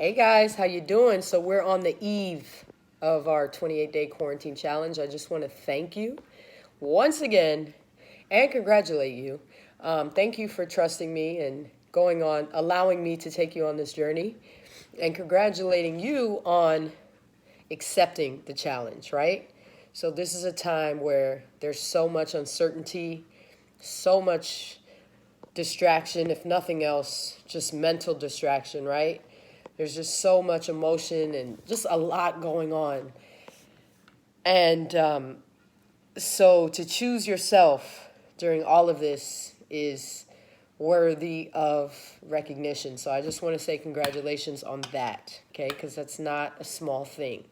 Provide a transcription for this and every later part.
Hey guys, how you doing? So we're on the eve of our 28-day quarantine challenge. I just want to thank you once again and congratulate you. Thank you for trusting me and going on, allowing me to take you on this journey, and congratulating you on accepting the challenge, right? So this is a time where there's so much uncertainty, so much distraction, if nothing else, just mental distraction, right? There's just so much emotion and just a lot going on. And so to choose yourself during all of this is worthy of recognition. So I just want to say congratulations on that, okay? Because that's not a small thing.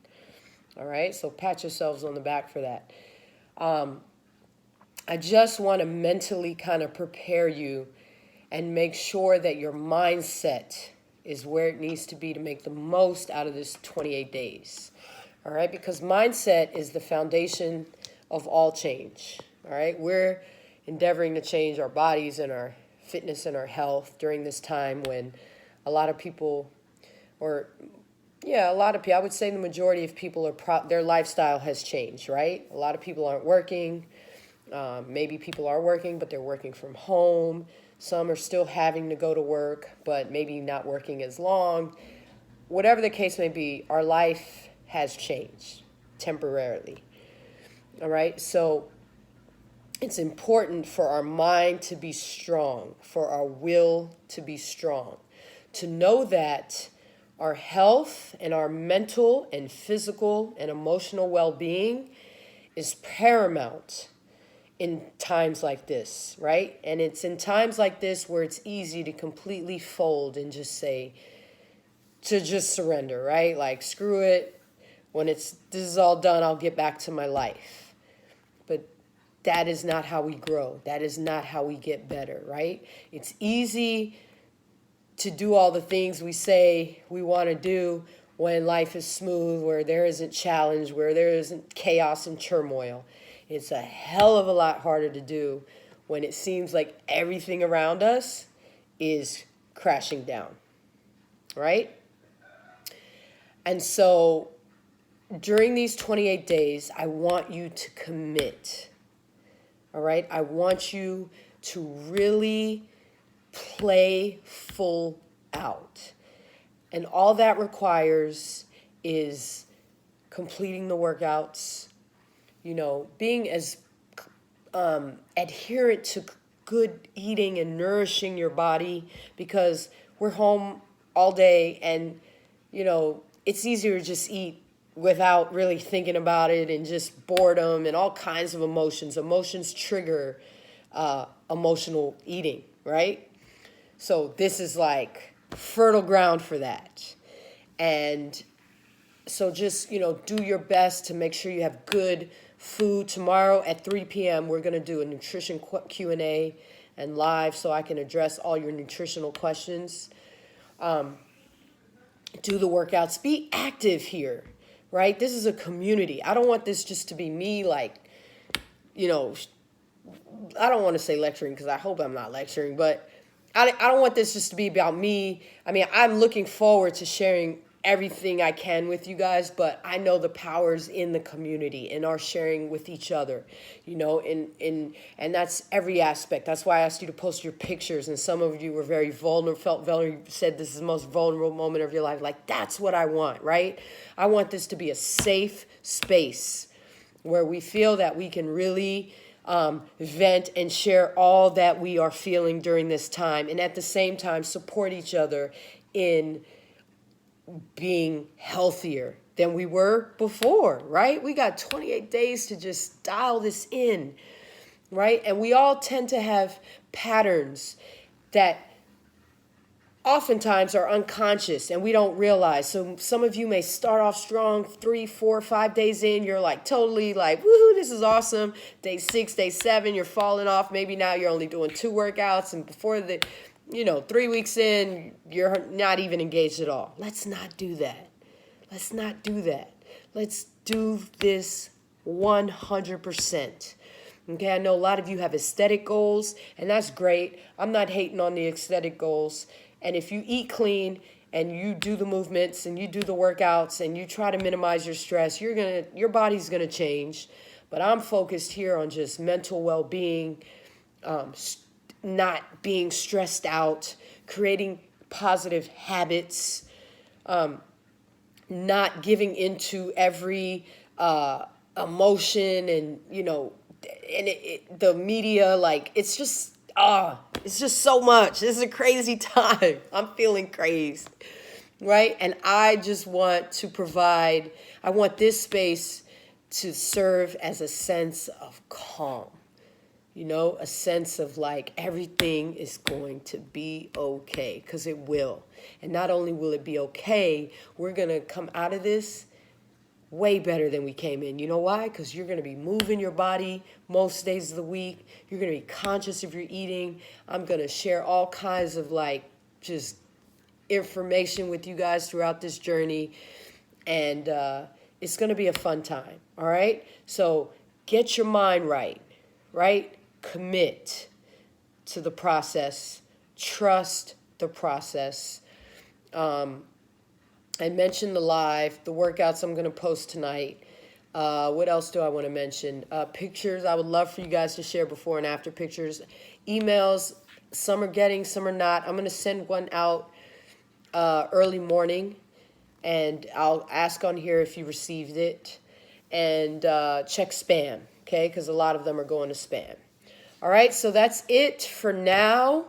All right? So pat yourselves on the back for that. I just want to mentally kind of prepare you and make sure that your mindset is where it needs to be to make the most out of this 28 days. All right? Because mindset is the foundation of all change. All right? We're endeavoring to change our bodies and our fitness and our health during this time when a lot of people, a lot of people, I would say the majority of people their lifestyle has changed, right? A lot of people aren't working. Maybe people are working, but they're working from home. Some are still having to go to work, but maybe not working as long. Whatever the case may be, our life has changed temporarily. All right? So it's important for our mind to be strong, for our will to be strong, to know that our health and our mental and physical and emotional well-being is paramount in times like this, right? And it's in times like this where it's easy to completely fold and just just surrender, right? Like, screw it. When this is all done, I'll get back to my life. But that is not how we grow. That is not how we get better, right? It's easy to do all the things we say we want to do when life is smooth, where there isn't challenge, where there isn't chaos and turmoil. It's a hell of a lot harder to do when it seems like everything around us is crashing down, right? And so during these 28 days, I want you to commit, all right? I want you to really play full out. And all that requires is completing the workouts, being as adherent to good eating and nourishing your body, because we're home all day and, it's easier to just eat without really thinking about it, and just boredom and all kinds of emotions. Emotions trigger emotional eating, right? So this is like fertile ground for that. And so just, do your best to make sure you have good food. Tomorrow at 3 p.m., we're going to do a nutrition Q&A and live so I can address all your nutritional questions. Do the workouts. Be active here, right? This is a community. I don't want this just to be me, I don't want to say lecturing, because I hope I'm not lecturing, but I don't want this just to be about me. I mean, I'm looking forward to sharing everything I can with you guys, but I know the power's in the community and our sharing with each other, and that's every aspect. That's why I asked you to post your pictures, and some of you were very vulnerable, felt vulnerable, said this is the most vulnerable moment of your life. Like, that's what I want, right? I want this to be a safe space where we feel that we can really vent and share all that we are feeling during this time, and at the same time support each other in being healthier than we were before, right? We got 28 days to just dial this in, right? And we all tend to have patterns that oftentimes are unconscious and we don't realize. So some of you may start off strong, 3, 4, 5 days in, you're like totally like, woohoo, this is awesome. Day 6, day 7, you're falling off. Maybe now you're only doing 2 workouts, and before 3 weeks in, you're not even engaged at all. Let's not do that. Let's not do that. Let's do this 100%. Okay, I know a lot of you have aesthetic goals, and that's great. I'm not hating on the aesthetic goals. And if you eat clean and you do the movements and you do the workouts and you try to minimize your stress, your body's gonna change. But I'm focused here on just mental well-being, not being stressed out, creating positive habits, not giving into every emotion and the media. Like, it's just so much. This is a crazy time. I'm feeling crazed, right? And I just want to provide, I want this space to serve as a sense of calm, a sense of like everything is going to be okay, because it will. And not only will it be okay, we're going to come out of this way better than we came in. You know why? Because you're going to be moving your body most days of the week. You're going to be conscious of your eating. I'm going to share all kinds of like just information with you guys throughout this journey. And it's going to be a fun time. All right? So get your mind right? Commit to the process. Trust the process. I mentioned the workouts I'm going to post tonight. What else do I want to mention? Pictures. I would love for you guys to share before and after pictures. Emails. Some are getting, some are not. I'm going to send one out early morning, and I'll ask on here if you received it. And check spam, okay? Because a lot of them are going to spam. All right, so that's it for now.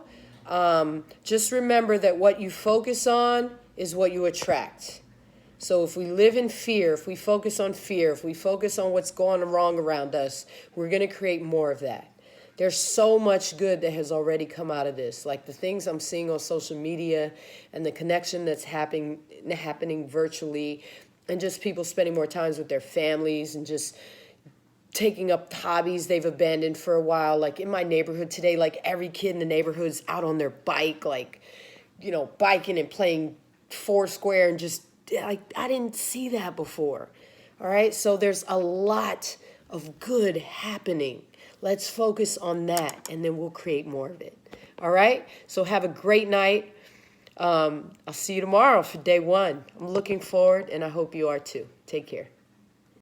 Just remember that what you focus on is what you attract. So if we live in fear, if we focus on fear, if we focus on what's going wrong around us, we're going to create more of that. There's so much good that has already come out of this. Like the things I'm seeing on social media and the connection that's happening virtually, and just people spending more time with their families and just taking up hobbies they've abandoned for a while. Like in my neighborhood today, like every kid in the neighborhood is out on their bike, like, biking and playing Foursquare, and just like, I didn't see that before. All right. So there's a lot of good happening. Let's focus on that, and then we'll create more of it. All right. So have a great night. I'll see you tomorrow for day one. I'm looking forward, and I hope you are too. Take care.